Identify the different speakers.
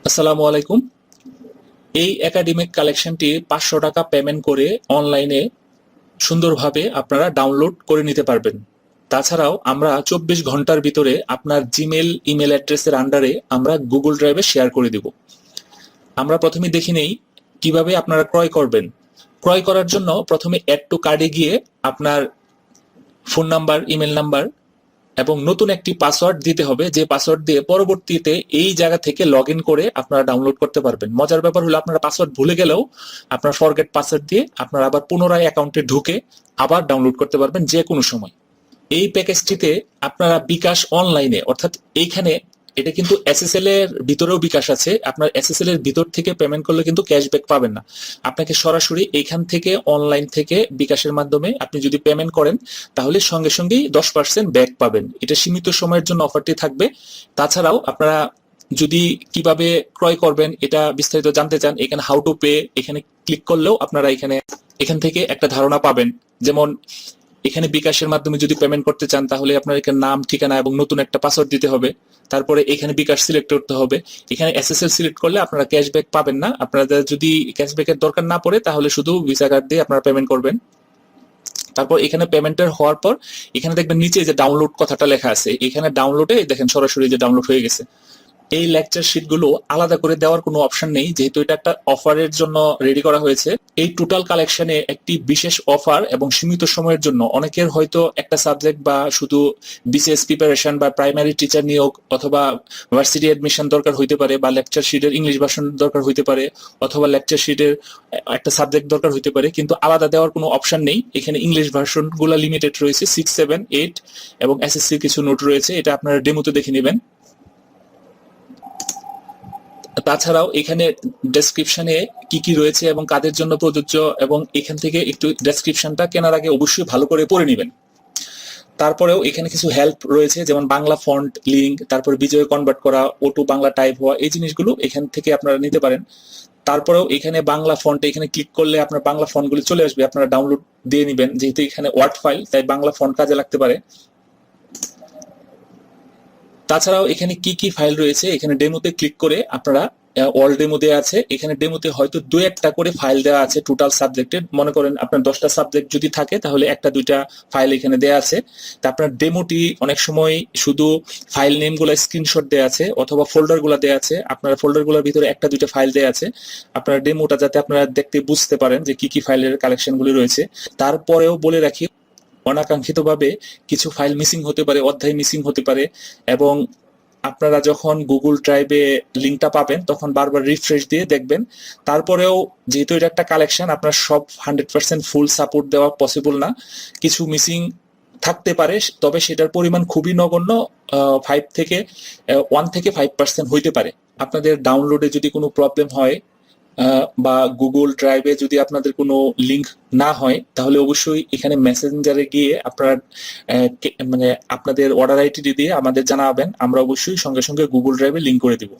Speaker 1: আসসালামু আলাইকুম। এই একাডেমিক কালেকশনটি 500 টাকা পেমেন্ট করে অনলাইনে সুন্দরভাবে আপনারা ডাউনলোড করে নিতে পারবেন। তাছাড়াও আমরা 24 ঘন্টার ভিতরে আপনার জিমেল ইমেল অ্যাড্রেসের আন্ডারে আমরা গুগল ড্রাইভে শেয়ার করে দিব। আমরা প্রথমে দেখে নেই কিভাবে আপনারা ক্রয় করবেন। ক্রয় করার জন্য প্রথমে অ্যাড টু কার্ডে গিয়ে আপনার ফোন নাম্বার, ইমেল নাম্বার এবং নতুন একটি পাসওয়ার্ড দিতে হবে, যে পাসওয়ার্ড দিয়ে পরবর্তীতে এই জায়গা থেকে লগ ইন করে আপনারা ডাউনলোড করতে পারবেন। মজার ব্যাপার হলো আপনারা পাসওয়ার্ড ভুলে গেলেও আপনার ফরগেট পাসওয়ার্ড দিয়ে আপনারা আবার পুনরায় অ্যাকাউন্টে ঢুকে আবার ডাউনলোড করতে পারবেন যে কোনো সময়। এই প্যাকেজটিতে আপনারা বিকাশ অনলাইনে, অর্থাৎ এইখানে এটা কিন্তু এসএসএল এর ভিতরেও বিকাশ আছে। আপনার এসএসএল এর ভিতর থেকে পেমেন্ট করলে কিন্তু ক্যাশব্যাক পাবেন না। আপনাকে সরাসরি এইখান থেকে অনলাইন থেকে বিকাশের মাধ্যমে আপনি যদি পেমেন্ট করেন তাহলে সঙ্গে সঙ্গেই 10% ব্যাক পাবেন। এটা সীমিত সময়ের জন্য অফারটি থাকবে। তাছাড়াও আপনারা যদি কিভাবে ক্রয় করবেন এটা বিস্তারিত জানতে চান, এখানে হাউ টু পে এখানে ক্লিক করলেও আপনারা এখান থেকে একটা ধারণা পাবেন। যেমন এখানে বিকাশের মাধ্যমে যদি পেমেন্ট করতে চান তাহলে আপনার এখানে নাম, ঠিকানা এবং নতুন একটা পাসওয়ার্ড দিতে হবে। তারপরে এখানে বিকাশ সিলেক্ট করতে হবে। এখানে এসএসএল সিলেক্ট করলে আপনারা ক্যাশব্যাক পাবেন না। আপনাদের যদি ক্যাশব্যাকের দরকার না পড়ে তাহলে শুধু ভিসা কার্ড দিয়ে আপনারা পেমেন্ট করবেন। তারপর এখানে পেমেন্টের হওয়ার পর এখানে দেখবেন নিচে যে ডাউনলোড কথাটা লেখা আছে, এখানে ডাউনলোডে দেখেন সরাসরি যে ডাউনলোড হয়ে গেছে। এই লেকচার শিটগুলো আলাদা করে দেওয়ার কোনো অপশন নেই, যেহেতু এটা একটা অফারের জন্য রেডি করা হয়েছে। এই টোটাল কালেকশনে একটি বিশেষ অফার এবং সীমিত সময়ের জন্য। অনেকের হয়তো একটা সাবজেক্ট বা শুধু বিসিএস প্রিপারেশন বা প্রাইমারি টিচার নিয়োগ অথবা ভার্সিটি অ্যাডমিশন দরকার হইতে পারে, বা লেকচার শিটের ইংলিশ ভার্সন দরকার হইতে পারে, অথবা লেকচার শিটের একটা সাবজেক্ট দরকার হইতে পারে, কিন্তু আলাদা দেওয়ার কোনো অপশন নেই। এখানে ইংলিশ ভার্সন গুলা লিমিটেড রয়েছে, 6, 7, 8 এবং এসএসসির কিছু নোট রয়েছে। এটা আপনারা ডেমোতে দেখে নেবেন। তাছাড়াও এখানে ডেসক্রিপশনে কি কি রয়েছে এবং কাদের জন্য প্রযোজ্য, এবং এখান থেকে একটু ডেসক্রিপশনটা কেনার আগে অবশ্যই ভালো করে পড়ে নেবেন। তারপরেও এখানে কিছু হেল্প রয়েছে, যেমন বাংলা ফন্ট লিঙ্ক, তারপরে বিজয় কনভার্ট করা, ওটু বাংলা টাইপ হওয়া, এই জিনিসগুলো এখান থেকে আপনারা নিতে পারেন। তারপরেও এখানে বাংলা ফন্টে এখানে ক্লিক করলে আপনার বাংলা ফন্টগুলি চলে আসবে, আপনারা ডাউনলোড দিয়ে নেবেন। যেহেতু এখানে ওয়ার্ড ফাইল তাই বাংলা ফন্ট কাজে লাগতে পারে। তাছাড়াও এখানে কি কি ফাইল রয়েছে, এখানে ডেমোতে ক্লিক করে আপনারা অল ডেমো দেওয়া আছে। এখানে ডেমোতে হয়তো 2-1টা করে ফাইল দেওয়া আছে টোটাল সাবজেক্টের। মনে করেন আপনার 10টা সাবজেক্ট যদি থাকে তাহলে 1-2টা ফাইল এখানে দেওয়া আছে। তা আপনার ডেমোটি অনেক সময় শুধু ফাইল নেমগুলো স্ক্রিনশট দেওয়া আছে অথবা ফোল্ডারগুলো দেওয়া আছে। আপনার ফোল্ডারগুলোর ভিতরে 1-2টা ফাইল দেওয়া আছে। আপনার ডেমোটা যাতে আপনারা দেখতে বুঝতে পারেন যে কি কি ফাইলের কালেকশনগুলি রয়েছে। তারপরেও বলে রাখি, অনাকাঙ্ক্ষিতভাবে কিছু ফাইল মিসিং হতে পারে, অধ্যায় মিসিং হতে পারে, এবং আপনারা যখন গুগল ড্রাইভে লিঙ্কটা পাবেন তখন বারবার রিফ্রেশ দিয়ে দেখবেন। তারপরেও যেহেতু এটা একটা কালেকশন, আপনার সব 100% ফুল সাপোর্ট দেওয়া পসিবল না, কিছু মিসিং থাকতে পারে, তবে সেটার পরিমাণ খুবই নগণ্য। 1 থেকে 5% হইতে পারে। আপনাদের ডাউনলোডে যদি কোনো প্রবলেম হয় বা গুগল ড্রাইভে যদি আপনাদের কোনো লিংক না হয় তাহলে অবশ্যই এখানে মেসেঞ্জারে গিয়ে আপনারা মানে আপনাদের অর্ডার আইডি দিয়ে আমাদের জানাবেন। আমরা অবশ্যই সঙ্গে সঙ্গে গুগল ড্রাইভে লিংক করে দিব।